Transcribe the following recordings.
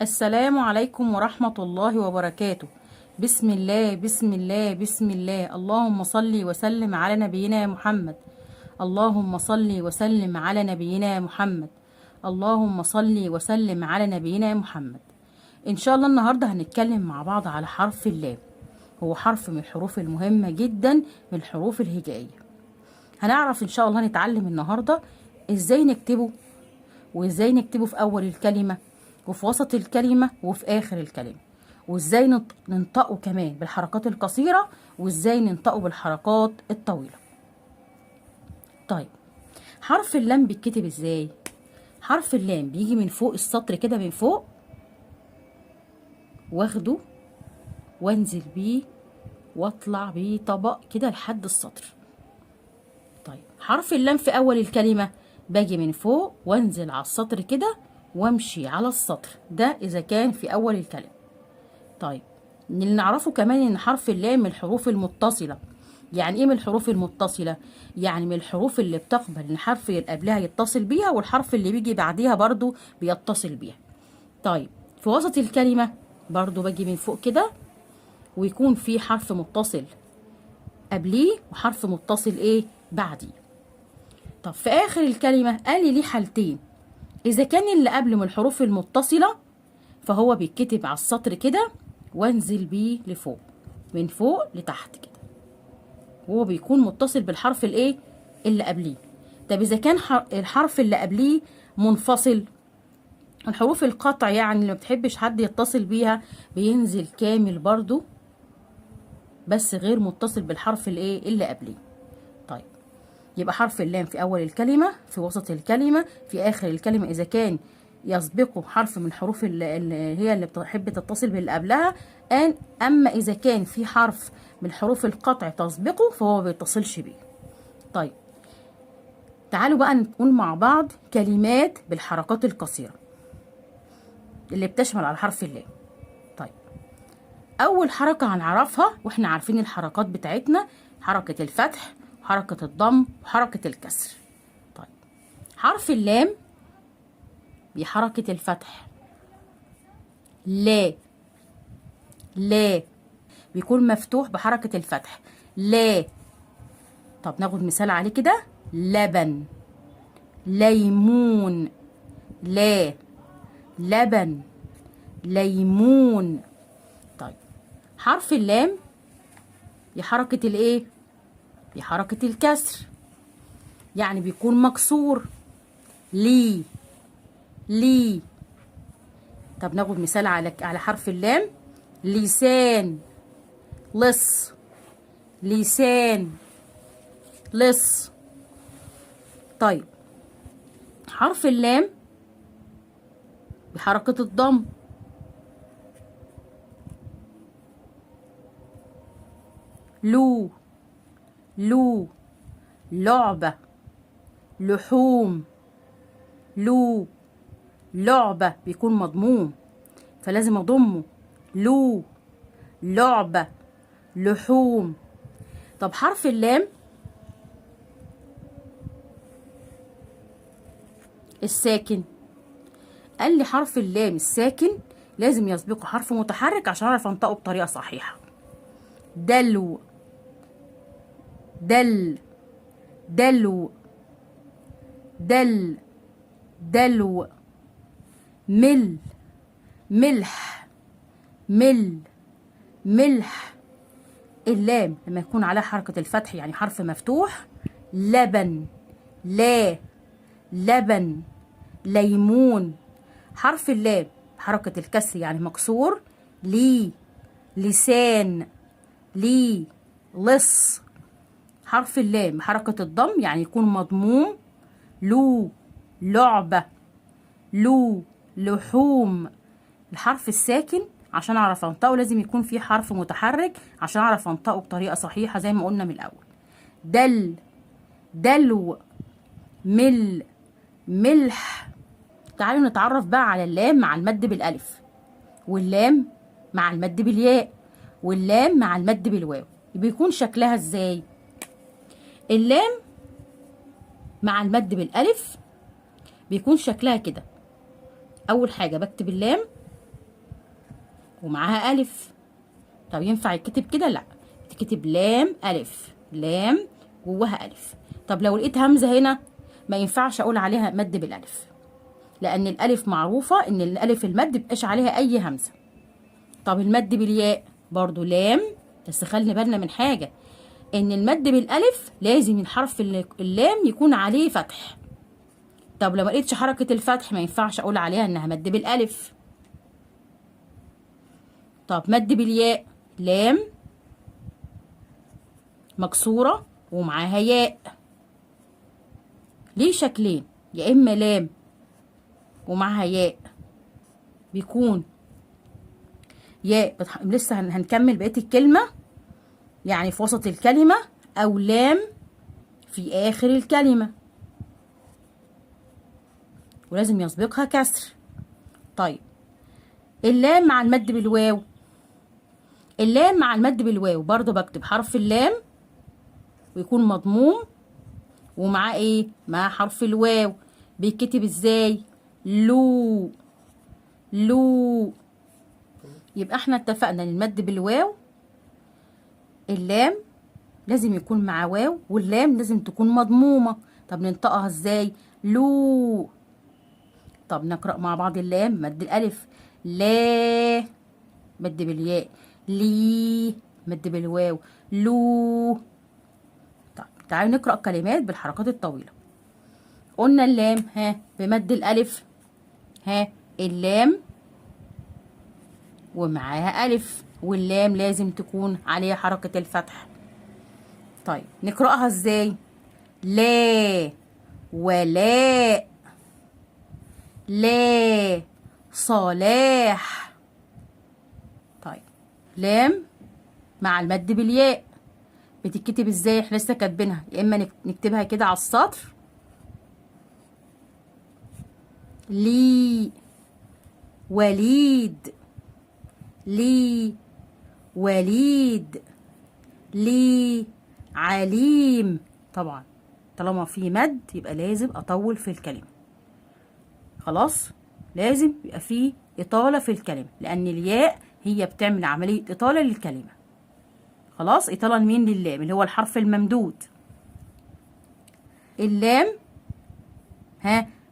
السلام عليكم ورحمة الله وبركاته. بسم الله بسم الله بسم الله، اللهم صل وسلم على نبينا محمد. اللهم صل وسلم على نبينا محمد. اللهم صل وسلم على نبينا محمد. إن شاء الله النهاردة هنتكلم مع بعض على حرف اللام. هو حرف من الحروف المهمة جدا، من الحروف الهجائية. هنعرف إن شاء الله نتعلم النهاردة إزاي نكتبه، وإزاي نكتبه في أول الكلمة وفي وسط الكلمة وفي آخر الكلمة، وإزاي ننطقه كمان بالحركات القصيرة، وإزاي ننطقه بالحركات الطويلة. طيب، حرف اللام بيتكتب إزاي؟ حرف اللام بيجي من فوق السطر كده، من فوق واخده وانزل بيه واطلع بيه طبق كده لحد السطر. طيب، حرف اللام في أول الكلمة باجي من فوق وانزل على السطر كده وامشي على السطر ده إذا كان في أول الكلمة. طيب، اللي نعرفه كمان إن حرف اللام من الحروف المتصلة. يعني إيه من الحروف المتصلة؟ يعني من الحروف اللي بتقبل إن الحرف اللي قبلها يتصل بيها، والحرف اللي بيجي بعديها برضو بيتصل بيها. طيب، في وسط الكلمة برضو باجي من فوق كده ويكون في حرف متصل قبليه وحرف متصل إيه بعديه. طب في آخر الكلمة قال لي ليه حالتين. إذا كان اللي قبل من الحروف المتصلة فهو بيتكتب على السطر كده وانزل بيه لفوق، من فوق لتحت كده، وهو بيكون متصل بالحرف الايه اللي قبليه. طب إذا كان الحرف اللي قبليه منفصل، الحروف القطع يعني اللي ما بتحبش حد يتصل بيها، بينزل كامل برضو بس غير متصل بالحرف الايه اللي قبليه. طيب، يبقى حرف اللام في أول الكلمة، في وسط الكلمة، في آخر الكلمة إذا كان يسبقه حرف من الحروف اللي بتحب تتصل باللي قبلها. أما إذا كان في حرف من حروف القطع تسبقه فهو ما بيتصلش بيه. طيب، تعالوا بقى نقول مع بعض كلمات بالحركات القصيرة اللي بتشمل على حرف اللام. طيب، أول حركة هنعرفها وإحنا عارفين الحركات بتاعتنا، حركة الفتح وحركة الضم وحركة الكسر. طيب، حرف اللام بحركة الفتح، لا لا بيكون مفتوح بحركة الفتح، لا. طب ناخد مثال عليه كده، لبن، ليمون، لا، لبن، ليمون. طيب، حرف اللام بحركة الايه؟ بحركة الكسر، يعني بيكون مكسور، لي لي. طب ناخد مثال على حرف اللام، لسان، لص، لسان، لص. طيب، حرف اللام بحركة الضم، لو، لو، لعبة، لحوم، لو، لعبة بيكون مضموم فلازم أضمه، لو، لعبة، لحوم. طب حرف اللام الساكن، قال لي حرف اللام الساكن لازم يسبقه حرف متحرك عشان أعرف أنطقه بطريقة صحيحة. دلو، دل، دلو، دل، دلو. مل، ملح، مل، ملح. اللام لما يكون عليها حركة الفتح يعني حرف مفتوح، لبن، لا، لبن، ليمون. حرف اللام حركة الكسر يعني مكسور، لي، لسان، لي، لص. حرف اللام حركة الضم يعني يكون مضموم، لو، لعبة، لو، لحوم. الحرف الساكن عشان اعرف انطقه لازم يكون فيه حرف متحرك عشان اعرف انطقه بطريقة صحيحة زي ما قلنا من الاول. دل، دلو، مل، ملح. تعالوا نتعرف بقى على اللام مع المد بالالف، واللام مع المد بالياء، واللام مع المد بالواو. بيكون شكلها ازاي؟ اللام مع المد بالالف بيكون شكلها كده. اول حاجة بكتب اللام ومعاها ألف. طب ينفع يتكتب كده؟ لا، تكتب لام ألف، لام جواها ألف. طب لو لقيت همزة هنا ما ينفعش أقول عليها مد بالألف، لأن الألف معروفة إن الألف المد مبقاش عليها أي همزة. طب المد بالياء برضو لام، بس خلي بالنا من حاجة، إن المد بالألف لازم الحرف اللام يكون عليه فتح. طب لو ما لقيتش حركة الفتح ما ينفعش أقول عليها إنها مد بالألف. طب مد بالياء لام مكسورة ومعاها ياء. ليه شكلين؟ يا إما لام ومعاها ياء بيكون ياء لسه هنكمل بقية الكلمة، يعني في وسط الكلمة، أو لام في آخر الكلمة ولازم يسبقها كسر. طيب اللام مع المد بالواو، اللام مع المد بالواو برضو بكتب حرف اللام ويكون مضموم ومعاه ايه؟ مع حرف الواو. بيتكتب ازاي؟ لو، لو. يبقى احنا اتفقنا ان المد بالواو اللام لازم يكون مع واو، واللام لازم تكون مضمومة. طب ننطقها ازاي؟ لو. طب نقرأ مع بعض اللام مد الألف، لا مد بالياء، لي مد بالواو، لو. طب تعالوا نقرأ كلمات بالحركات الطويلة. قلنا اللام بمد الألف، اللام ومعاها ألف، واللام لازم تكون عليها حركة الفتح. طيب نقرأها ازاي؟ لا ولاء، لا صلاح. طيب لام مع المد بالياء بتتكتب ازاي؟ احنا لسه كاتبينها، يا اما نكتبها كده على السطر لي وليد، لي وليد، لي عليم. طبعا طالما في مد يبقى لازم اطول في الكلمة، خلاص لازم يبقى في إطالة في الكلمة، لأن الياء هي بتعمل عملية إطالة للكلمة. خلاص إطالة لمين؟ للام اللي هو الحرف الممدود. اللام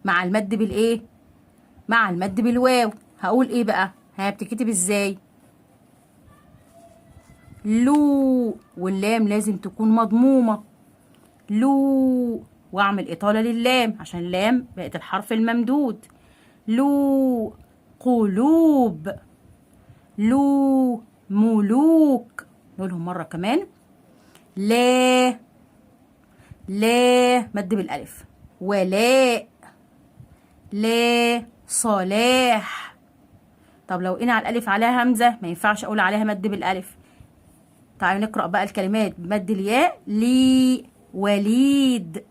مع المد بالإيه؟ مع المد بالواو. هقول إيه بقى؟ بتكتب إزاي؟ لو، واللام لازم تكون مضمومة، لو، واعمل إطالة لللام عشان اللام بقت الحرف الممدود. لو قلوب، لو ملوك. نقولهم مرة كمان، لا، لا مد بالألف، ولاء، لا صلاح. طب لو لقينا على الألف عليها همزة ما ينفعش أقول عليها مد بالألف. تعالوا نقرأ بقى الكلمات بمد الياء، لي وليد،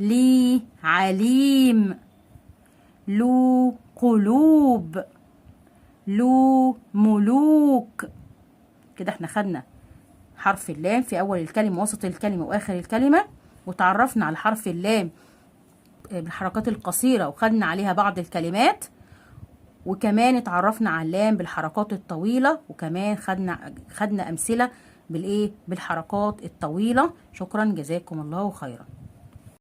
لي عليم، لو قلوب، لو ملوك. كده احنا خدنا حرف اللام في أول الكلمة وسط الكلمة وآخر الكلمة، وتعرفنا على حرف اللام بالحركات القصيرة وخدنا عليها بعض الكلمات، وكمان اتعرفنا على اللام بالحركات الطويلة، وكمان خدنا أمثلة بالحركات الطويلة. شكرا، جزاكم الله خيرا.